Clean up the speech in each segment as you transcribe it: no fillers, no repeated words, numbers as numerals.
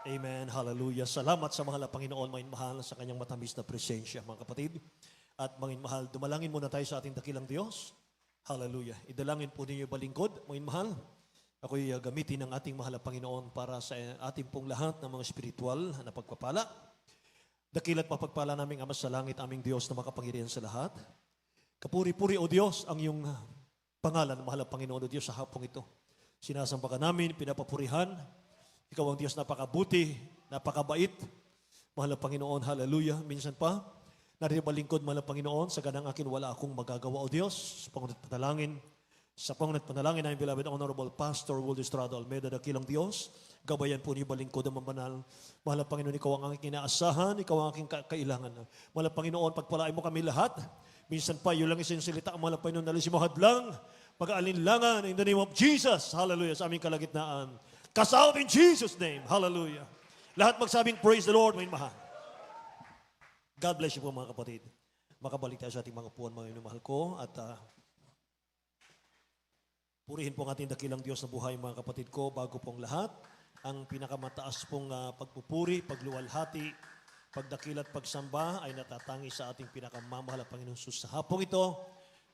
Amen. Hallelujah. Salamat sa mahal na Panginoon, mga mahal, sa kanyang matamis na presensya, mga kapatid. At mga mahal, dumalangin muna tayo sa ating dakilang Diyos. Hallelujah. Idalangin po ninyo yung balingkod, mga mahal. Ako'y gamitin ng ating mahal na Panginoon para sa ating pong lahat ng mga spiritual na pagpapala. Dakilat mapagpala naming Ama sa langit, aming Diyos na makapangyarihan sa lahat. Kapuri-puri o Diyos ang iyong pangalan, mahal na Panginoon o Diyos, sa hapong ito. Sinasamba ka namin, pinapapurihan. Ikaw ang Diyos napakabuti, napakabait. Mahal na Panginoon, hallelujah. Minsan pa, narito balingkod, mahal na Panginoon, sa ganang akin wala akong magagawa o Diyos. Sa pangunat panalangin ng beloved Honorable Pastor Will Estrada Almeida, dakilang Diyos. Gabayan po niyo balingkod ang mabanal. Mahal na Panginoon, ikaw ang aking inaasahan, ikaw ang aking kailangan. Mahal na Panginoon, pagpalain mo kami lahat. Minsan pa, yun lang isang salita, mahal na Panginoon, nalisin mo hadlang, pag-aalinlangan, in the name of Jesus, hallelujah, sa aming kalagitnaan. Cast out in Jesus' name. Hallelujah. Lahat magsabing, praise the Lord, may mahal. God bless you po mga kapatid. Makabalik tayo sa ating mga puwan, mga minamahal ko. At purihin po ang ating dakilang Diyos na buhay, mga kapatid ko. Bago pong lahat, ang pinakamataas pong pagpupuri, pagluwalhati, pagdakilat, pagsamba ay natatangi sa ating pinakamamahal na Panginoon Jesus sa hapong ito.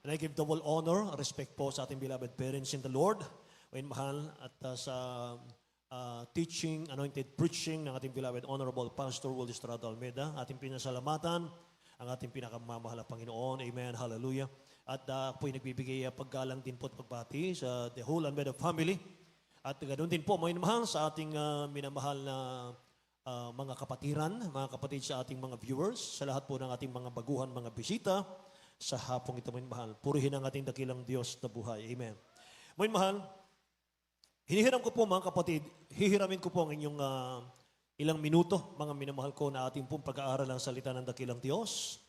And I give double honor, respect po sa ating beloved parents in the Lord. Wain mahal at sa teaching, anointed preaching ng ating beloved Honorable Pastor Will Estrada Almeida, ating pinasalamatan ang ating pinakamamahal na Panginoon. Amen. Hallelujah. At po'y nagbibigay paggalang din po at pagbati sa the whole Almeida family. At ganoon din po, mga mahal, sa ating minamahal na mga kapatiran, mga kapatid sa ating mga viewers, sa lahat po ng ating mga baguhan, mga bisita, sa hapong ito, mga mahal. Purihin ang ating dakilang Diyos na buhay. Amen. Mga mahal, hinihiram ko po mga kapatid, hihiramin ko po ang inyong ilang minuto, mga minamahal ko, na ating pong pag-aaral ng salita ng dakilang Diyos.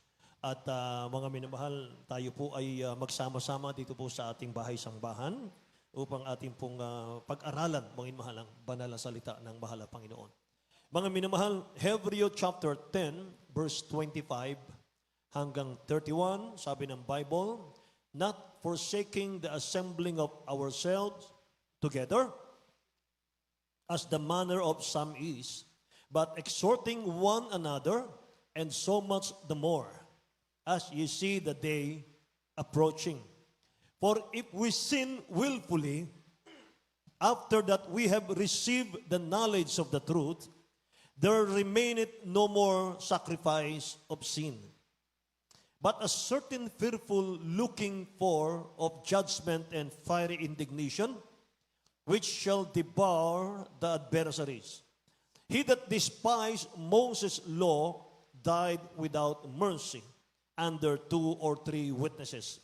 At mga minamahal, tayo po ay magsama-sama dito po sa ating bahay-sangbahan upang ating pong pag-aralan, mga minamahal, ang banal na salita ng mahal na Panginoon. Mga minamahal, Hebreo chapter 10, verse 25 hanggang 31, sabi ng Bible, not forsaking the assembling of ourselves together, as the manner of some is, but exhorting one another, and so much the more, as ye see the day approaching. For if we sin willfully, after that we have received the knowledge of the truth, there remaineth no more sacrifice of sin, but a certain fearful looking for of judgment and fiery indignation, which shall devour the adversaries. He that despised Moses' law died without mercy, under 2 or 3 witnesses.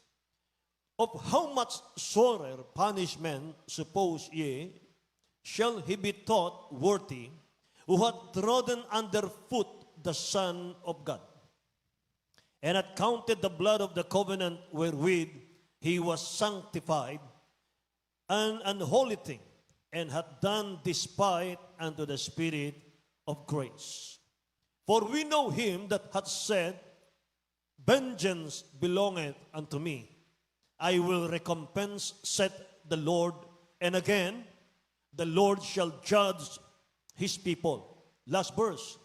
Of how much sorer punishment, suppose ye, shall he be thought worthy, who hath trodden under foot the Son of God, and hath counted the blood of the covenant wherewith he was sanctified an unholy thing, and hath done despite unto the Spirit of grace. For we know him that hath said, vengeance belongeth unto me, I will recompense, saith the Lord. And again, the Lord shall judge his people. Last verse.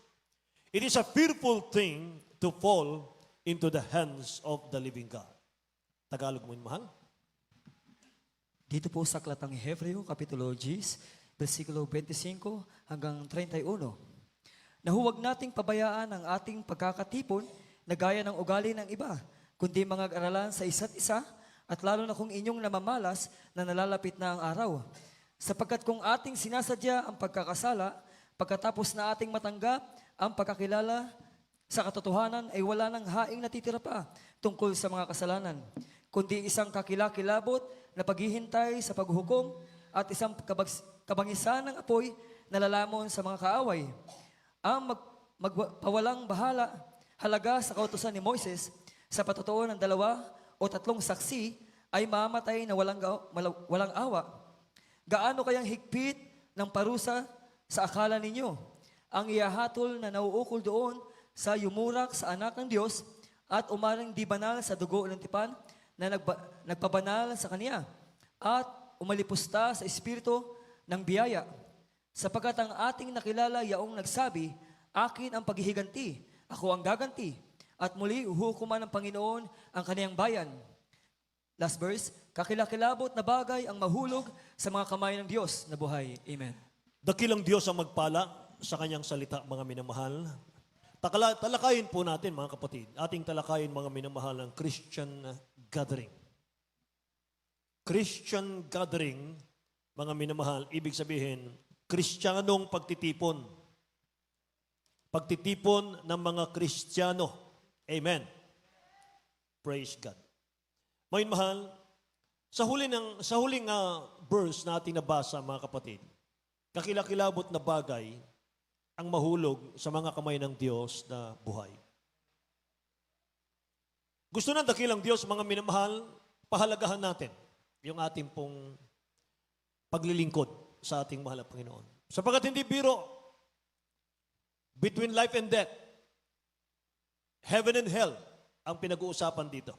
It is a fearful thing to fall into the hands of the living God. Tagalog mo, mahal? Dito po sa Aklatang Hebreo, Kapitulo 10, versikulo 25 hanggang 31. Na huwag nating pabayaan ang ating pagkakatipon na gaya ng ugali ng iba, kundi mga aralan sa isa't isa, at lalo na kung inyong namamalas na nalalapit na ang araw. Sapagkat kung ating sinasadya ang pagkakasala, pagkatapos na ating matanggap ang pagkakilala sa katotohanan, ay wala nang haing natitira pa tungkol sa mga kasalanan, kundi isang kakilakilabot na paghihintay sa paghukom at isang kabangisan ng apoy na lalamon sa mga kaaway. Ang magpawalang halaga sa kautusan ni Moises sa patotoo ng 2 o 3 saksi ay mamatay na walang awa. Gaano kayang higpit ng parusa sa akala ninyo ang ihahatol na nauukol doon sa yumurak sa anak ng Diyos at umaring di banal sa dugo ng tipan na nagpabanal sa Kanya at umalipusta sa espiritu ng biyaya. Sapagkat ang ating nakilala yaong nagsabi, akin ang paghihiganti, ako ang gaganti, at muli uhukuman ng Panginoon ang kaniyang bayan. Last verse, kakilakilabot na bagay ang mahulog sa mga kamay ng Diyos na buhay. Amen. Dakilang Diyos ang magpala sa kanyang salita, mga minamahal. Talakayin po natin, mga kapatid. Ating talakayin, mga minamahal, ang Christian gathering. Christian gathering, mga minamahal, ibig sabihin, Kristiyanong pagtitipon. Pagtitipon ng mga Kristiyano. Amen. Praise God. Mga minamahal, sa huling verse na ating nabasa, mga kapatid, kakilakilabot na bagay ang mahulog sa mga kamay ng Diyos na buhay. Gusto ng dakilang Diyos, mga minamahal, pahalagahan natin yung ating pong paglilingkod sa ating mahal na Panginoon. Sapagkat hindi biro, between life and death, heaven and hell, ang pinag-uusapan dito.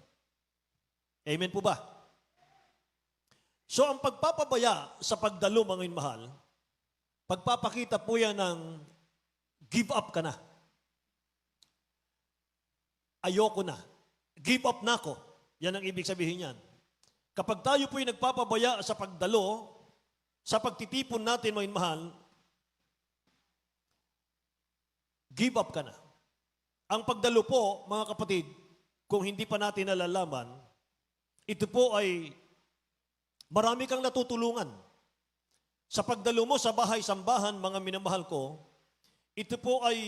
Amen po ba? So ang pagpapabaya sa pagdalo, mga minamahal, pagpapakita po yan ng give up ka na. Ayoko na. Give up na ako. Yan ang ibig sabihin yan. Kapag tayo po'y nagpapabaya sa pagdalo, sa pagtitipon natin, mga mahal, give up ka na. Ang pagdalo po, mga kapatid, kung hindi pa natin nalalaman, ito po ay marami kang natutulungan. Sa pagdalo mo sa bahay-sambahan, mga minamahal ko, ito po ay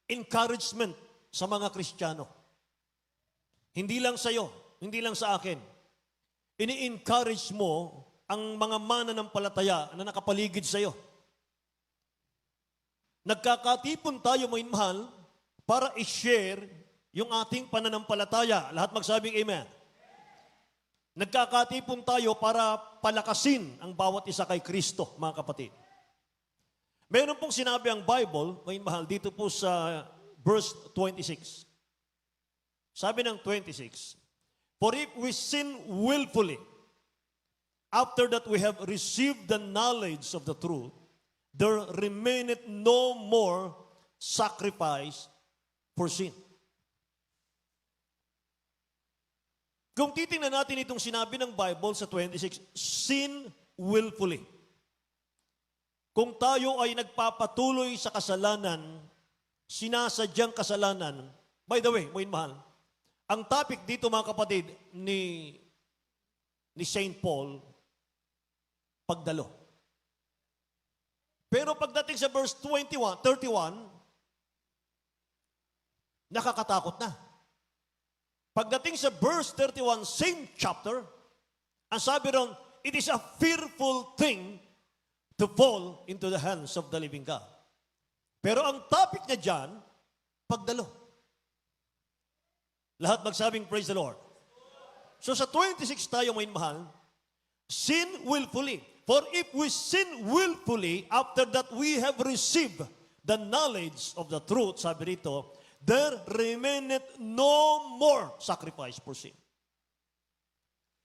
encouragement sa mga Kristiyano. Hindi lang sa iyo, hindi lang sa akin. Ini-encourage mo ang mga mananampalataya na nakapaligid sa iyo. Nagkakatipon tayo, mga mahal, para i-share yung ating pananampalataya. Lahat magsabing amen. Nagkakatipon tayo para palakasin ang bawat isa kay Kristo, mga kapatid. Meron pong sinabi ang Bible, mga mahal, dito po sa verse 26. Sabi ng 26, for if we sin willfully, after that we have received the knowledge of the truth, there remaineth no more sacrifice for sin. Kung titingnan natin itong sinabi ng Bible sa 26, sin willfully. Kung tayo ay nagpapatuloy sa kasalanan, sinasadyang kasalanan, by the way, mga mahal, ang topic dito, mga kapatid, ni St. Paul, pagdalo. Pero pagdating sa verse 31, nakakatakot na. Pagdating sa verse 31, same chapter, ang sabi ron, it is a fearful thing to fall into the hands of the living God. Pero ang topic niya dyan, pagdalo. Lahat magsabing praise the Lord. So sa 26 tayo, mga mahal, sin willfully. For if we sin willfully, after that we have received the knowledge of the truth, sabi rito, there remaineth no more sacrifice for sin.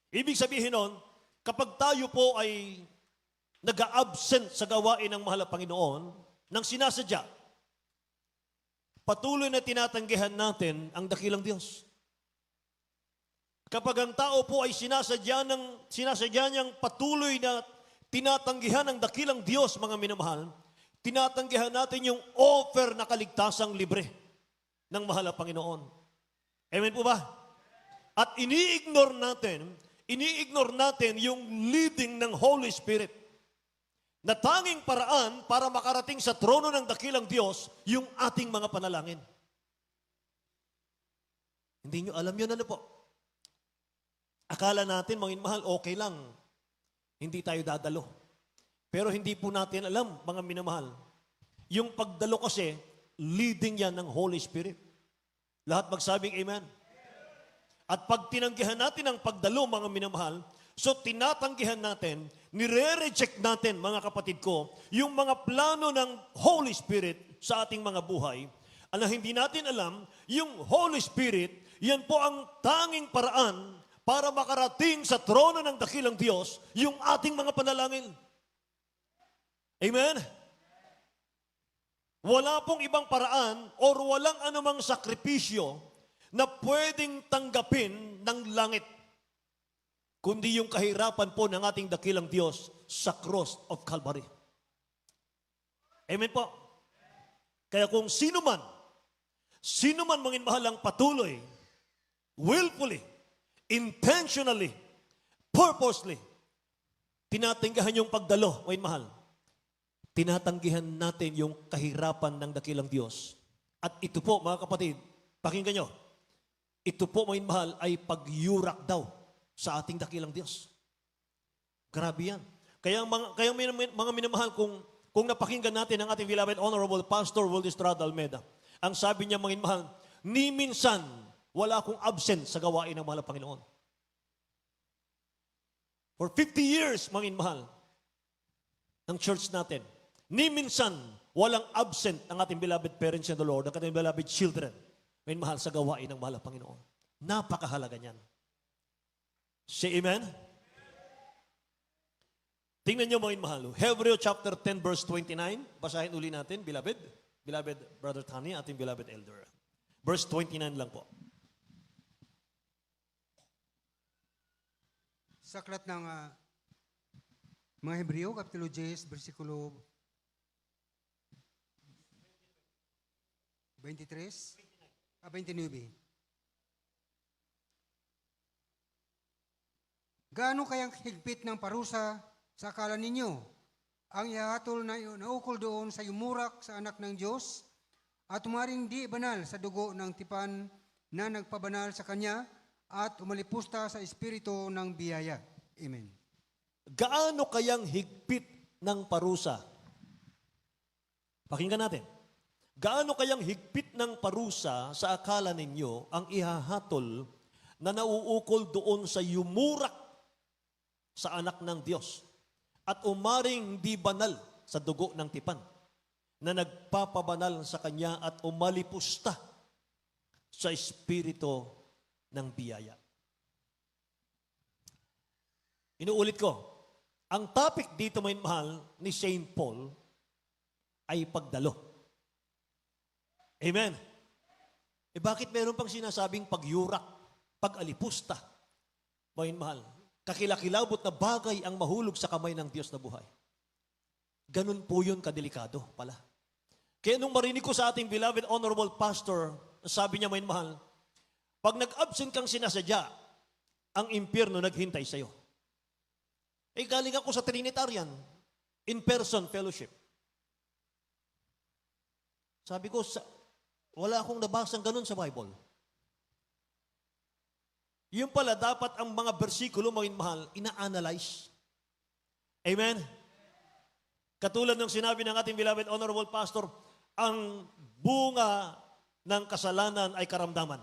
Ibig sabihin nun, kapag tayo po ay nag-absent sa gawain ng mahal na Panginoon, nang sinasadya, patuloy na tinatanggihan natin ang dakilang Diyos. Kapag ang tao po ay sinasadya niyang patuloy na tinatanggihan ang dakilang Diyos, mga minamahal, tinatanggihan natin yung offer na kaligtasang libre ng mahal na Panginoon. Amen po ba? At ini-ignore natin yung leading ng Holy Spirit na tanging paraan para makarating sa trono ng dakilang Diyos yung ating mga panalangin. Hindi nyo alam yun, ano po? Akala natin, mga minamahal, okay lang. Hindi tayo dadalo. Pero hindi po natin alam, mga minamahal. Yung pagdalo kasi, leading yan ng Holy Spirit. Lahat magsabing amen. At pag tinanggihan natin ang pagdalo, mga minamahal, so tinatanggihan natin, nire-reject natin, mga kapatid ko, yung mga plano ng Holy Spirit sa ating mga buhay. Ano hindi natin alam, yung Holy Spirit, yan po ang tanging paraan para makarating sa trono ng dakilang Diyos yung ating mga panalangin. Amen? Wala pong ibang paraan or walang anumang sakripisyo na pwedeng tanggapin ng langit, kundi yung kahirapan po ng ating dakilang Diyos sa cross of Calvary. Amen po. Kaya kung sino man mangin mahal ang patuloy, willfully, intentionally, purposely, tinatanggihan yung pagdalo, mangin mahal, tinatanggihan natin yung kahirapan ng dakilang Diyos. At ito po, mga kapatid, pakinggan nyo, ito po, mangin mahal, ay pagyurak daw sa ating dakilang Diyos. Grabe yan. Kaya mga minamahal, kung napakinggan natin ang ating beloved Honorable Pastor Will Estrada Almeda, ang sabi niya, mangin mahal, ni minsan wala akong absent sa gawain ng mahal na Panginoon. For 50 years, mangin mahal, ng church natin, ni minsan walang absent ang ating beloved parents in the Lord, ang ating beloved children, mangin mahal, sa gawain ng mahal na Panginoon. Napakahalaga niyan. Say amen? Tingnan niyo, mangin mahal, Hebreo chapter 10 verse 29, basahin uli natin, beloved Brother Tani, ating beloved elder. Verse 29 lang po. Sa aklat ng mga Hebreo, Kapitulo 10, versikulo 29. Gaano kayang higpit ng parusa sa akala ninyo ang ihahatol na naukol doon sa yumurak sa anak ng Diyos at umaring di banal sa dugo ng tipan na nagpabanal sa Kanya at umalipusta sa espiritu ng biyaya. Amen. Gaano kayang higpit ng parusa? Pakinggan natin. Gaano kayang higpit ng parusa sa akala ninyo ang ihahatol na nauukol doon sa yumurak sa anak ng Diyos at umaring di banal sa dugo ng tipan na nagpapabanal sa Kanya at umalipusta sa espiritu ng biyaya. Inuulit ko, ang topic dito, may mahal, ni Saint Paul ay pagdalo. Amen. Bakit meron pang sinasabing pagyurak, pag-alipusta? May mahal, kakilakilabot na bagay ang mahulog sa kamay ng Diyos na buhay. Ganun po yun kadelikado pala. Kaya nung marinig ko sa ating beloved Honorable Pastor, sabi niya, may mahal, pag nag-absent kang sinasadya, ang impyerno naghintay sa'yo. Galing ako sa Trinitarian, in-person fellowship. Sabi ko, wala akong nabasang ganun sa Bible. Yung pala, dapat ang mga bersikulo, mga mahal, ina-analyze. Amen? Katulad ng sinabi ng ating beloved Honorable Pastor, ang bunga ng kasalanan ay karamdaman.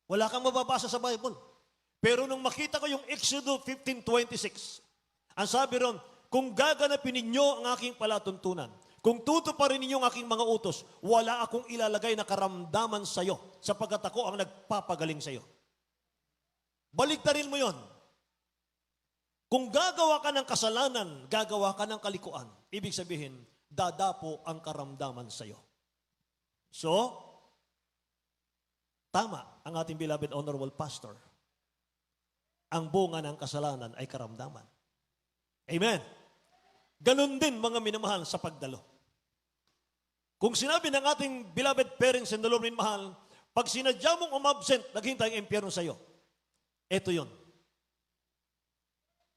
Wala kang mababasa sa Bible. Pero nung makita ko yung Exodus 15:26, ang sabi ron, kung gaganapin ninyo ang aking palatuntunan, kung tutuparin ninyo ang aking mga utos, wala akong ilalagay na karamdaman sa iyo, sapagkat ako ang nagpapagaling sa iyo. Baligtarin mo yon. Kung gagawa ka ng kasalanan, gagawa ka ng kalikuan, ibig sabihin, dadapo ang karamdaman sa iyo. So, tama ang ating beloved Honorable Pastor. Ang bunga ng kasalanan ay karamdaman. Amen. Ganon din, mga minamahal, sa pagdalo. Kung sinabi ng ating beloved parents in the Lord, minamahal, pag sinadya mong umabsent, naghintay ang impyerno sa iyo. Ito yon.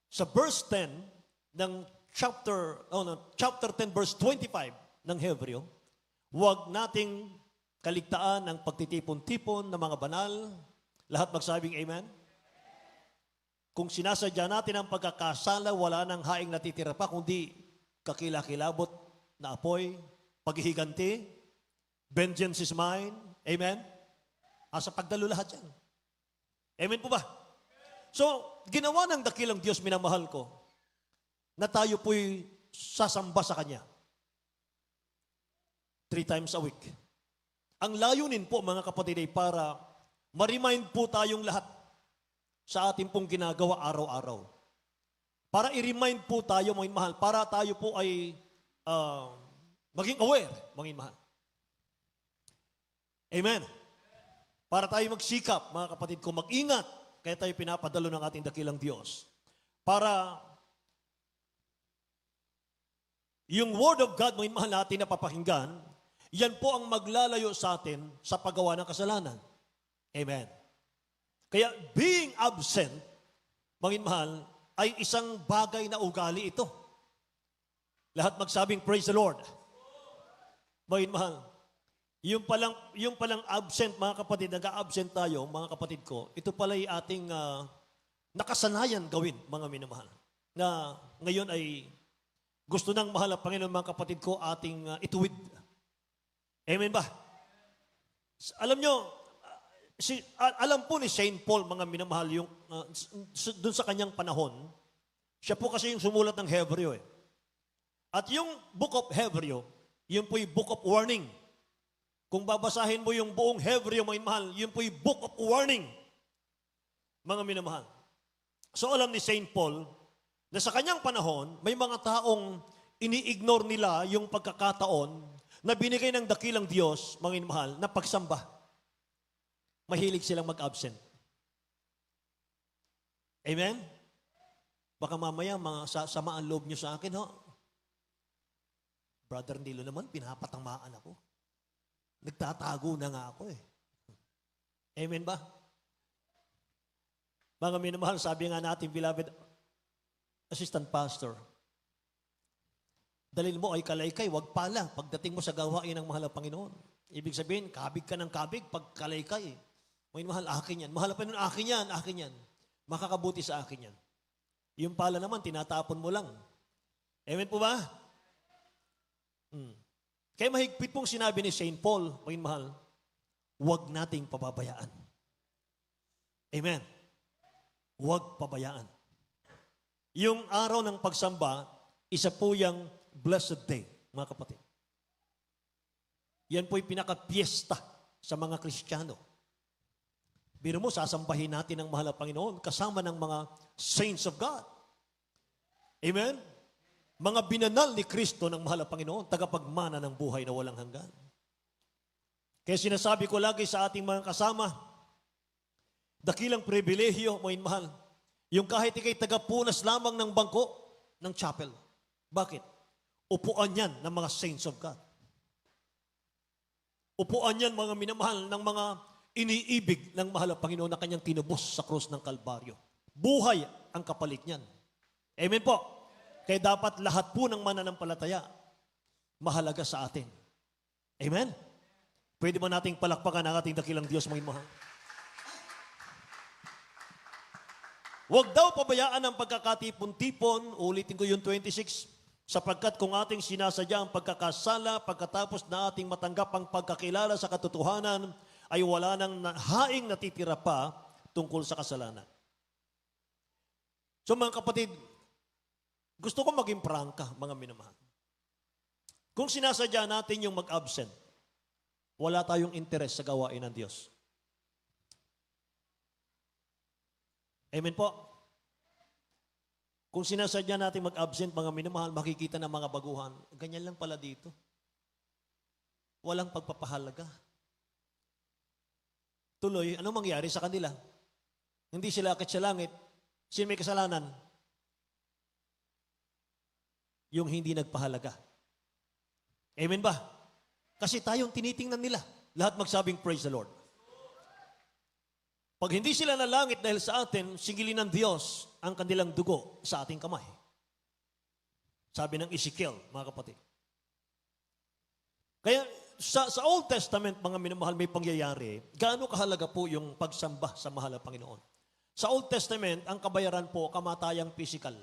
Sa verse 10 ng chapter 10 verse 25 ng Hebreo, huwag nating kaligtaan ang pagtitipon-tipon ng mga banal. Lahat magsabing amen. Kung sinasadya natin ang pagkakasala, wala nang haing natitira pa, kundi kakilakilabot na apoy, paghihiganti, vengeance is mine. Amen? Sa pagdalo lahat yan. Amen po ba? So, ginawa ng dakilang Diyos, minamahal ko, na tayo po'y sasamba sa Kanya 3 times a week. Ang layunin po, mga kapatid, ay para ma-remind po tayong lahat sa ating pong ginagawa araw-araw. Para i-remind po tayo, mga mahal, para tayo po ay maging aware, maging mahal. Amen. Para tayo magsikap, mga kapatid ko, mag-ingat. Kaya tayo pinapadalo ng ating dakilang Diyos. Para yung Word of God, maging mahal natin na papakinggan, yan po ang maglalayo sa atin sa paggawa ng kasalanan. Amen. Kaya being absent, maging mahal, ay isang bagay na ugali ito. Lahat magsabing praise the Lord. Maging mahal. Yung palang absent, mga kapatid, nag-absent tayo, mga kapatid ko, ito pala ay ating nakasanayan gawin, mga minamahal. Na ngayon ay gusto ng mahal na Panginoon, mga kapatid ko, ating ituwid. Amen ba? Alam nyo, alam po ni Saint Paul, mga minamahal, yung, dun sa kanyang panahon, siya po kasi yung sumulat ng Hebreo. At yung Book of Hebreo, yun po yung Book of Warning. Kung babasahin mo yung buong Hebreo, mga minamahal, yun po yung Book of Warning, mga minamahal. So alam ni Saint Paul, na sa kanyang panahon, may mga taong ini-ignore nila yung pagkakataon na binigay ng dakilang Diyos, mga minamahal, na pagsamba. Mahilig silang mag-absent. Amen? Baka mamaya, mga samaan loob nyo sa akin, ho? Brother Nilo naman, pinapatamaan ako. Nagtatago na nga ako eh. Amen ba? Mga minamahal, sabi nga natin, beloved assistant pastor, dalil mo ay kalaykay, wag pala pagdating mo sa gawain ng mahal na Panginoon. Ibig sabihin, kabig ka ng kabig pag kalaykay. May mahal, akin yan. Mahal pa nun, akin yan. Makakabuti sa akin yan. Yung pala naman, tinatapon mo lang. Amen po ba? Kaya mahigpit pong sinabi ni Saint Paul, mga mahal, huwag nating pababayaan. Amen. Huwag pabayaan. Yung araw ng pagsamba, isa po yung blessed day, mga kapatid. Yan po'y pinaka-piesta sa mga Kristiyano. Biro mo, sasambahin natin ang mahal na Panginoon kasama ng mga saints of God. Amen? Mga binanal ni Kristo ng mahal na Panginoon, tagapagmana ng buhay na walang hanggan. Kaya sinasabi ko lagi sa ating mga kasama, dakilang pribilehyo, mga mahal, yung kahit ikay tagapunas lamang ng bangko ng chapel. Bakit? Upuan yan ng mga saints of God. Upuan yan, mga minamahal, ng mga iniibig ng mahal na Panginoon na kanyang tinubos sa krus ng Kalbaryo. Buhay ang kapalit niyan. Amen po. Kaya dapat lahat po ng mananampalataya mahalaga sa atin. Amen? Pwede ba nating palakpakan ang ating dakilang Diyos, mga mahal? Huwag daw pabayaan ang pagkakatipon-tipon, ulitin ko yung 26, sapagkat kung ating sinasadya ang pagkakasala, pagkatapos na ating matanggap ang pagkakilala sa katotohanan, ay wala nang haing natitira pa tungkol sa kasalanan. So mga kapatid, gusto ko maging prangka, mga minamahal. Kung sinasadya natin yung mag-absent, wala tayong interes sa gawain ng Diyos. Amen po? Kung sinasadya natin mag-absent, mga minamahal, makikita ng mga baguhan, ganyan lang pala dito. Walang pagpapahalaga. Tuloy, anong mangyari sa kanila? Hindi sila akit sa langit. Sino may kasalanan? Yung hindi nagpahalaga. Amen ba? Kasi tayong tinitingnan nila. Lahat magsabing praise the Lord. Pag hindi sila nalangit dahil sa atin, sigilin ng Diyos ang kanilang dugo sa ating kamay. Sabi ng Ezekiel, mga kapatid. Kaya sa Old Testament, mga minamahal, may pangyayari, gaano kahalaga po yung pagsamba sa mahal na Panginoon. Sa Old Testament, ang kabayaran po, kamatayang physical.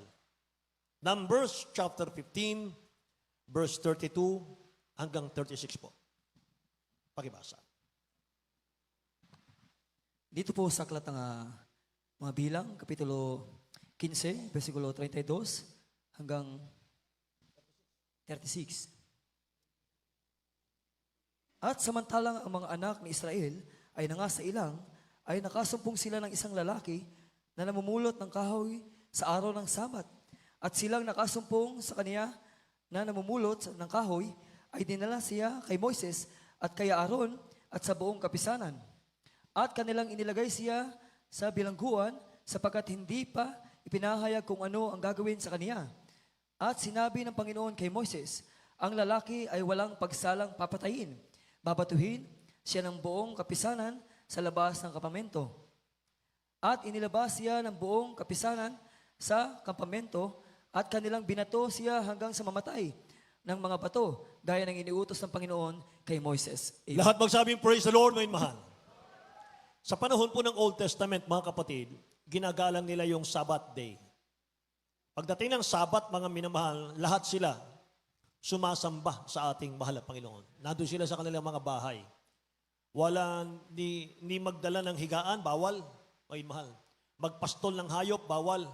Numbers chapter 15, verse 32 hanggang 36 po. Pakibasa. Dito po sa aklat ng mga bilang, kapitulo 15, versikulo 32 hanggang 36. At samantalang ang mga anak ni Israel ay nangasa ilang, ay nakasumpong sila ng isang lalaki na namumulot ng kahoy sa araw ng Sabat. At silang nakasumpong sa kaniya na namumulot ng kahoy ay dinala siya kay Moises at kay Aaron at sa buong kapisanan. At kanilang inilagay siya sa bilangguan sapagkat hindi pa ipinahayag kung ano ang gagawin sa kaniya. At sinabi ng Panginoon kay Moises, ang lalaki ay walang pagsalang papatayin. Babatuhin siya ng buong kapisanan sa labas ng kampamento. At inilabas siya ng buong kapisanan sa kampamento at kanilang binato siya hanggang sa mamatay ng mga bato, gaya ng iniutos ng Panginoon kay Moises. Amen. Lahat magsabing praise the Lord, mga mahal. Sa panahon po ng Old Testament, mga kapatid, ginagalang nila yung Sabbath day. Pagdating ng Sabbath, mga minamahal, lahat sila sumasamba sa ating mahal na Panginoon. Nandun sila sa kanilang mga bahay. Wala ni magdala ng higaan, bawal. Ay mahal. Magpastol ng hayop, bawal.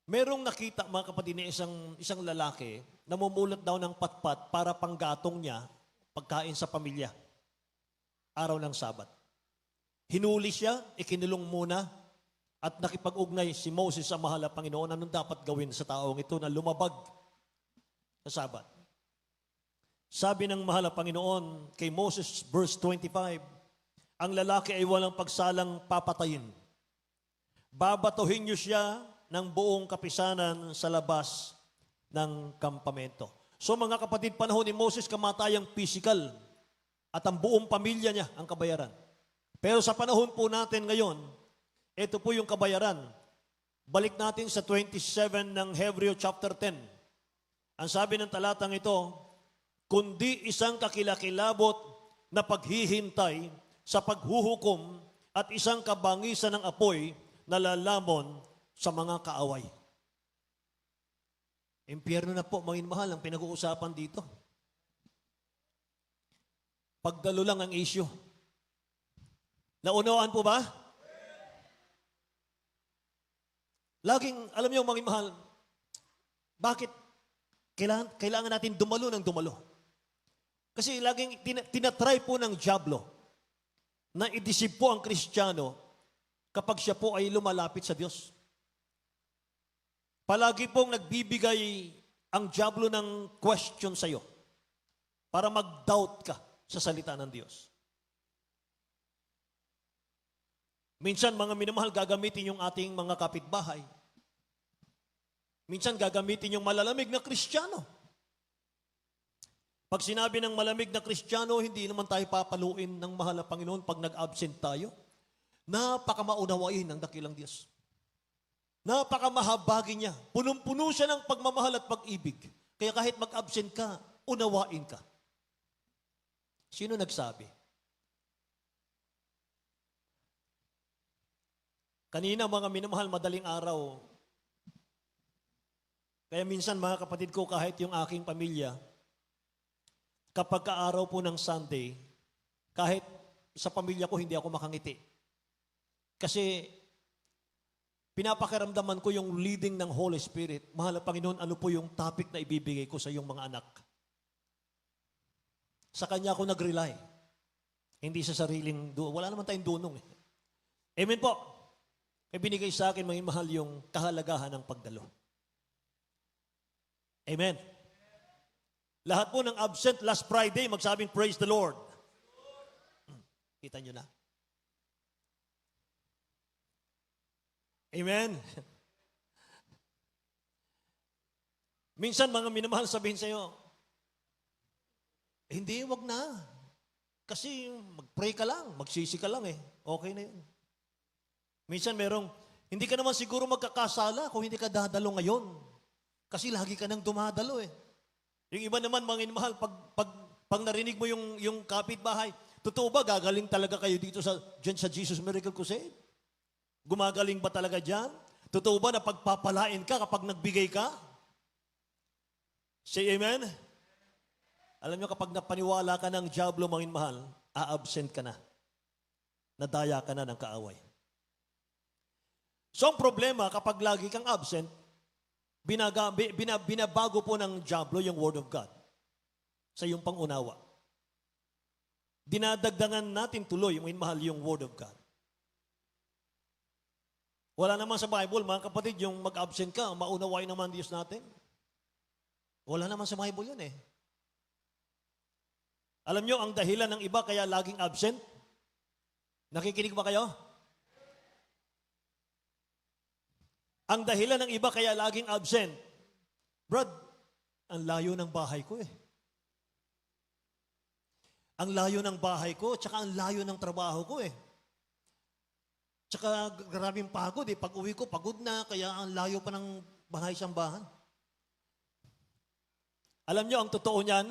Merong nakita, mga kapatid, ni isang lalaki na mumulot daw ng patpat para panggatong niya pagkain sa pamilya. Araw ng Sabat. Hinuli siya, ikinulong muna, at nakipag-ugnay si Moses sa mahal na Panginoon. Anong dapat gawin sa taong ito na lumabag sa Sabat? Sabi ng mahal na Panginoon kay Moses, verse 25, ang lalaki ay walang pagsalang papatayin. Babatuhin niyo siya ng buong kapisanan sa labas ng kampamento. So mga kapatid, panahon ni Moses, kamatayang physical at ang buong pamilya niya ang kabayaran. Pero sa panahon po natin ngayon, ito po yung kabayaran. Balik natin sa 27 ng Hebreo chapter 10. Ang sabi ng talatang ito, kundi isang kakilakilabot na paghihintay sa paghuhukom at isang kabangisan ng apoy na lalamon sa mga kaaway. Impyerno na po, mga mahal, ang pinag-uusapan dito. Pagdalo lang ang issue. Naunawaan po ba? Laging, alam niyo, mga mahal, bakit kailangan natin dumalo ng dumalo? Kasi laging tinatry po ng dyablo na i-deceive po ang Kristiyano kapag siya po ay lumalapit sa Diyos. Palagi pong nagbibigay ang dyablo ng question sa iyo para mag-doubt ka sa salita ng Diyos. Minsan, mga minamahal, gagamitin yung ating mga kapitbahay. Minsan, gagamitin yung malalamig na Kristiyano. Pag sinabi ng malamig na Kristiyano, hindi naman tayo papaluin ng mahal na Panginoon pag nag-absent tayo. Napakamaunawain ng dakilang Diyos. Napakamahabagin niya. Punong-puno siya ng pagmamahal at pag-ibig. Kaya kahit mag-absent ka, unawain ka. Sino nagsabi? Kanina, mga minamahal, madaling araw. Kaya minsan, mga kapatid ko, kahit yung aking pamilya, kapag kaaraw po ng Sunday, kahit sa pamilya ko, hindi ako makangiti. Kasi, pinapakiramdaman ko yung leading ng Holy Spirit. Mahal na Panginoon, ano po yung topic na ibibigay ko sa iyong mga anak? Sa Kanya ako nag-rely. Hindi sa sariling, wala naman tayong dunong. Amen po. Kaya binigay sa akin, mga mahal, yung kahalagahan ng pagdalo. Amen. Lahat po ng absent last Friday, magsabing, praise the Lord. Kita nyo na. Amen. Minsan, mga minamahal, sabihin sa iyo, hindi, wag na. Kasi mag-pray ka lang, magsisi ka lang eh. Okay na yun. Minsan hindi ka naman siguro magkakasala kung hindi ka dadalo ngayon. Kasi lagi ka nang dumadalo eh. Yung iba naman, mga inmahal, pag narinig mo yung kapitbahay, totoo ba, gagaling talaga kayo dito dyan sa Jesus Miracle Crusade? Gumagaling ba talaga dyan? Totoo ba na pagpapalain ka kapag nagbigay ka? Say amen? Alam nyo, kapag napaniwala ka ng dyablo, mga inmahal, a-absent ka na. Nadaya ka na ng kaaway. So ang problema, kapag lagi kang absent, binabago po ng dyablo yung Word of God sa iyong pangunawa. Dinadagdangan natin tuloy, yung mahal, yung Word of God. Wala naman sa Bible, mga kapatid, yung mag-absent ka, maunawain naman Diyos natin. Wala naman sa Bible yan eh. Alam nyo, ang dahilan ng iba kaya laging absent? Nakikinig ba kayo? Ang dahilan ng iba kaya laging absent, Brad, ang layo ng bahay ko eh. Ang layo ng bahay ko, tsaka ang layo ng trabaho ko eh. Tsaka maraming pagod eh. Pag uwi ko, pagod na, kaya ang layo pa ng bahay sambahan. Alam nyo, ang totoo niyan,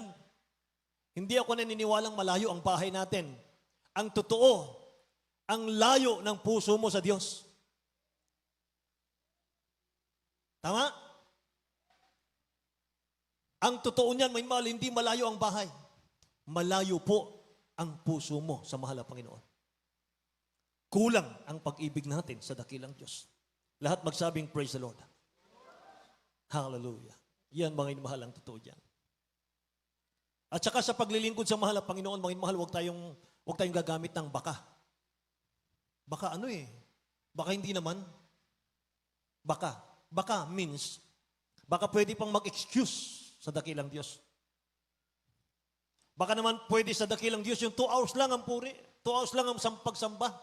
hindi ako naniniwalang malayo ang bahay natin. Ang totoo, ang layo ng puso mo sa Diyos. Tama? Ang totoo niyan, may mahal, hindi malayo ang bahay. Malayo po ang puso mo sa mahal na Panginoon. Kulang ang pag-ibig natin sa dakilang Diyos. Lahat magsabing, praise the Lord. Hallelujah. Yan mga inmahal ang totoo diyan. At saka sa paglilingkod sa mahal na Panginoon, mga inmahal, huwag tayong gagamit ng baka. Baka ano eh? Baka hindi naman. Baka. Baka means, baka pwede pang mag-excuse sa dakilang Diyos. Baka naman pwede sa dakilang Diyos yung 2 hours lang ang puri, 2 hours lang ang pagsamba.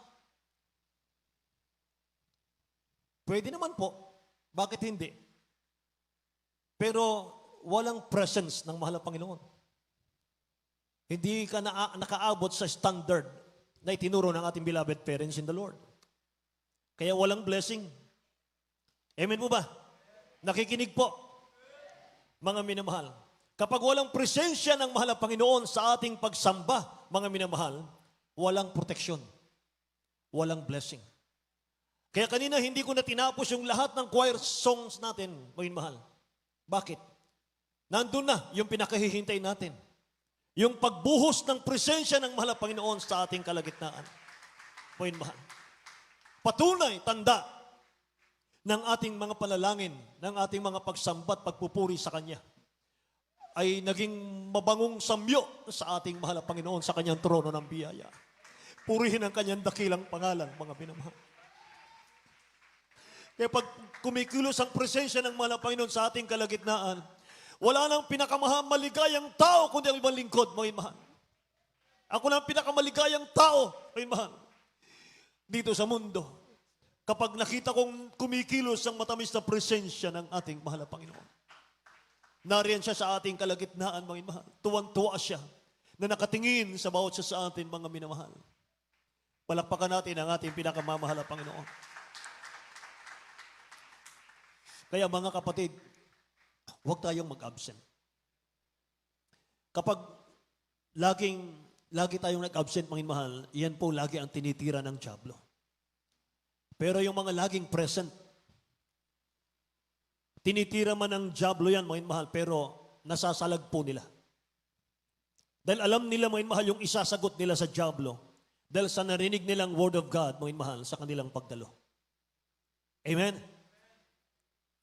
Pwede naman po. Bakit hindi? Pero walang presence ng mahal na Panginoon. Hindi ka nakaabot sa standard na itinuro ng ating beloved parents in the Lord. Kaya walang blessing. Amen po ba? Nakikinig po, mga minamahal. Kapag walang presensya ng mahal na Panginoon sa ating pagsamba, mga minamahal, walang proteksyon. Walang blessing. Kaya kanina hindi ko na tinapos yung lahat ng choir songs natin, mga minamahal. Bakit? Nandun na yung pinakahihintay natin. Yung pagbuhos ng presensya ng mahal na Panginoon sa ating kalagitnaan. Mga minamahal. Patunay, tanda ng ating mga panalangin, ng ating mga pagsambat, pagpupuri sa Kanya, ay naging mabangong samyo sa ating mahal na Panginoon sa Kanyang trono ng biyaya. Purihin ang Kanyang dakilang pangalan, mga binamahal. Kaya pag kumikilos ang presensya ng mahal na Panginoon sa ating kalagitnaan, wala nang pinakamaligayang tao kundi ang ibang lingkod, mga mahal. Ako na ang pinakamaligayang tao, mga mahal, dito sa mundo. Kapag nakita kong kumikilos ang matamis na presensya ng ating mahal na Panginoon. Nariyan siya sa ating kalagitnaan, mga mahal. Tuwan-tuwa siya na nakatingin sa bawat siya sa atin, mga minamahal. Palakpakan natin ang ating pinakamamahal na Panginoon. Kaya mga kapatid, huwag tayong mag-absent. Kapag lagi tayong nag-absent, mga mahal, yan po lagi ang tinitira ng dyablo. Pero yung mga laging present, tinitira man ng dyablo yan, mga mahal, pero nasasalag po nila. Dahil alam nila, mga mahal, yung isasagot nila sa dyablo, dahil sa narinig nilang word of God, mga mahal, sa kanilang pagdalo. Amen?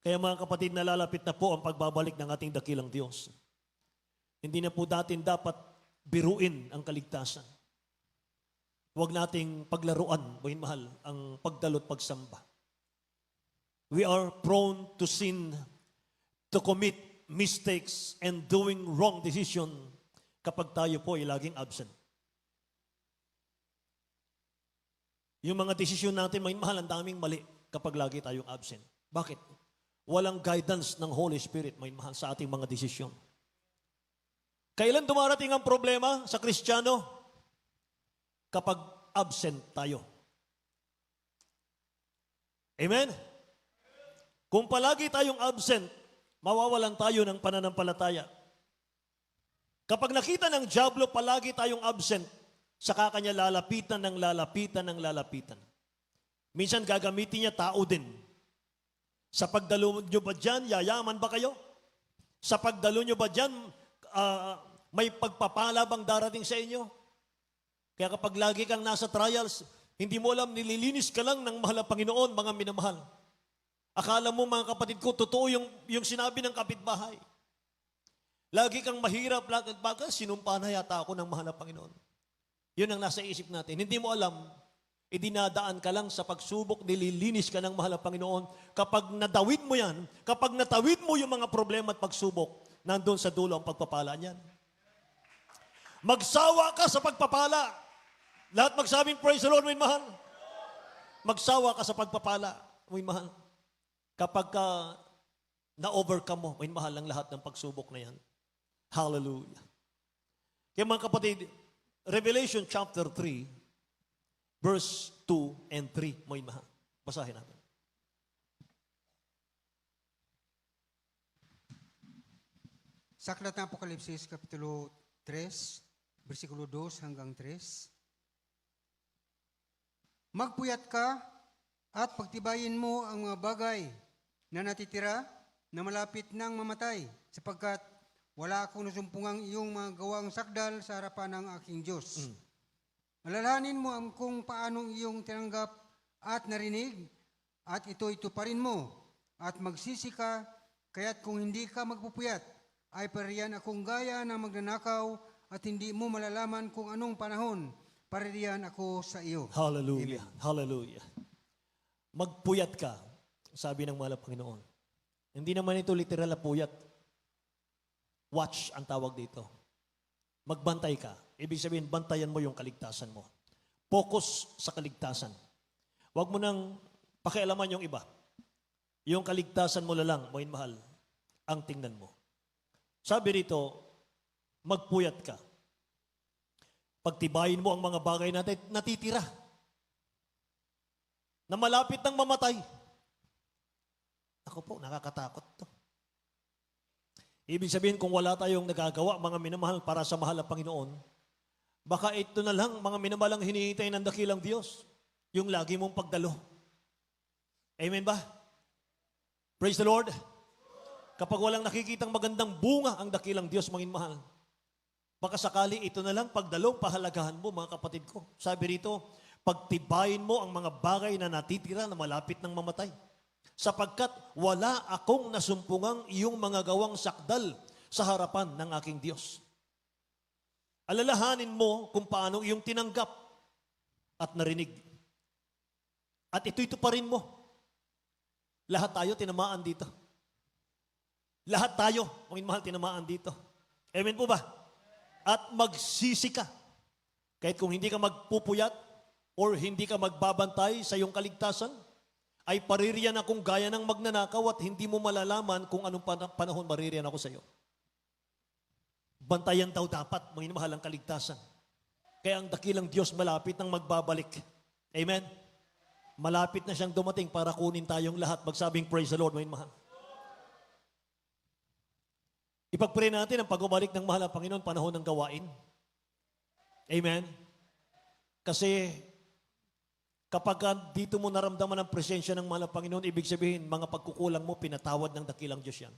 Kaya mga kapatid, nalalapit na po ang pagbabalik ng ating dakilang Diyos. Hindi na po datin dapat biruin ang kaligtasan. Huwag nating paglaruan, mga mahal, ang pagdalo at pagsamba. We are prone to sin, to commit mistakes, and doing wrong decision kapag tayo po ay laging absent. Yung mga desisyon natin, mga mahal, ang daming mali kapag lagi tayong absent. Bakit? Walang guidance ng Holy Spirit, mga mahal, sa ating mga desisyon. Kailan dumarating ang problema sa Kristiyano? Kapag absent tayo. Amen? Kung palagi tayong absent, mawawalan tayo ng pananampalataya. Kapag nakita ng dyablo palagi tayong absent, saka kanya lalapitan ng lalapitan ng lalapitan. Minsan gagamitin niya tao din. Sa pagdalo nyo ba dyan, yayaman ba kayo? Sa pagdalo nyo ba dyan, may pagpapala bang darating sa inyo? Kaya kapag lagi kang nasa trials, hindi mo alam, nililinis ka lang ng mahal na Panginoon, mga minamahal. Akala mo, mga kapatid ko, totoo yung sinabi ng kapitbahay. Lagi kang mahirap, baga sinumpa na yata ako ng mahal na Panginoon. Yun ang nasa isip natin. Hindi mo alam, idinadaan ka lang sa pagsubok, nililinis ka ng mahal na Panginoon. Kapag nadawid mo yan, kapag natawid mo yung mga problema at pagsubok, nandun sa dulo ang pagpapala niyan. Magsawa ka sa pagpapala. Lahat magsabing, praise the Lord, may mahal. Magsawa ka sa pagpapala, may mahal. Kapag na-overcome mo, may mahal ang lahat ng pagsubok na yan. Hallelujah. Kaya mga kapatid, Revelation chapter 3, verse 2 and 3, may mahal. Basahin natin. Sa aklat ng Apokalipsis, Kapitulo 3, versikulo 2 hanggang 3. Magpuyat ka at pagtibayin mo ang mga bagay na natitira na malapit nang mamatay, sapagkat wala akong nasumpungang iyong mga gawang sakdal sa harapan ng aking Diyos. Alalahanin mo ang kung paanong iyong tinanggap at narinig, at ito pa rin mo, at magsisi ka, kaya't kung hindi ka magpupuyat, ay pariyan akong gaya na magnanakaw, at hindi mo malalaman kung anong panahon, pariyan ako sa iyo. Hallelujah. Hallelujah. Magpuyat ka, sabi ng mahal na Panginoon. Hindi naman ito literal na puyat. Watch ang tawag dito. Magbantay ka. Ibig sabihin, bantayan mo yung kaligtasan mo. Focus sa kaligtasan. Huwag mo nang pakialaman yung iba. Yung kaligtasan mo lang, mo'y mahal, ang tingnan mo. Sabi rito, magpuyat ka. Pagtibayin mo ang mga bagay na natitira. Na malapit ng mamatay. Ako po, nakakatakot to. Ibig sabihin, kung wala tayong nagagawa, mga minamahal, para sa mahal na Panginoon, baka ito na lang, mga minamahal, ang hinihintay ng dakilang Diyos. Yung lagi mong pagdalo. Amen ba? Praise the Lord. Kapag walang nakikitang magandang bunga ang dakilang Diyos, mga mahal, baka sakali ito na lang pagdalong pahalagahan mo, mga kapatid ko. Sabi rito, pagtibayin mo ang mga bagay na natitira na malapit ng mamatay. Sapagkat wala akong nasumpungang iyong mga gawang sakdal sa harapan ng aking Diyos. Alalahanin mo kung paano iyong tinanggap at narinig. At ito pa rin mo. Lahat tayo tinamaan dito. Lahat tayo, mga mahal, tinamaan dito. Amen po ba? At magsisi ka. Kahit kung hindi ka magpupuyat or hindi ka magbabantay sa iyong kaligtasan, ay paririyan akong gaya ng magnanakaw at hindi mo malalaman kung anong panahon maririyan ako sa iyo. Bantayan daw dapat, mga mahal, ang kaligtasan. Kaya ang dakilang Diyos malapit nang magbabalik. Amen? Malapit na siyang dumating para kunin tayong lahat. Magsabing praise the Lord, mga mahal. Ipagpray natin ang pagbabalik ng mahal na Panginoon, panahon ng gawain. Amen? Kasi kapag dito mo naramdaman ang presensya ng mahal na Panginoon, ibig sabihin, mga pagkukulang mo, pinatawad ng dakilang Diyos yan.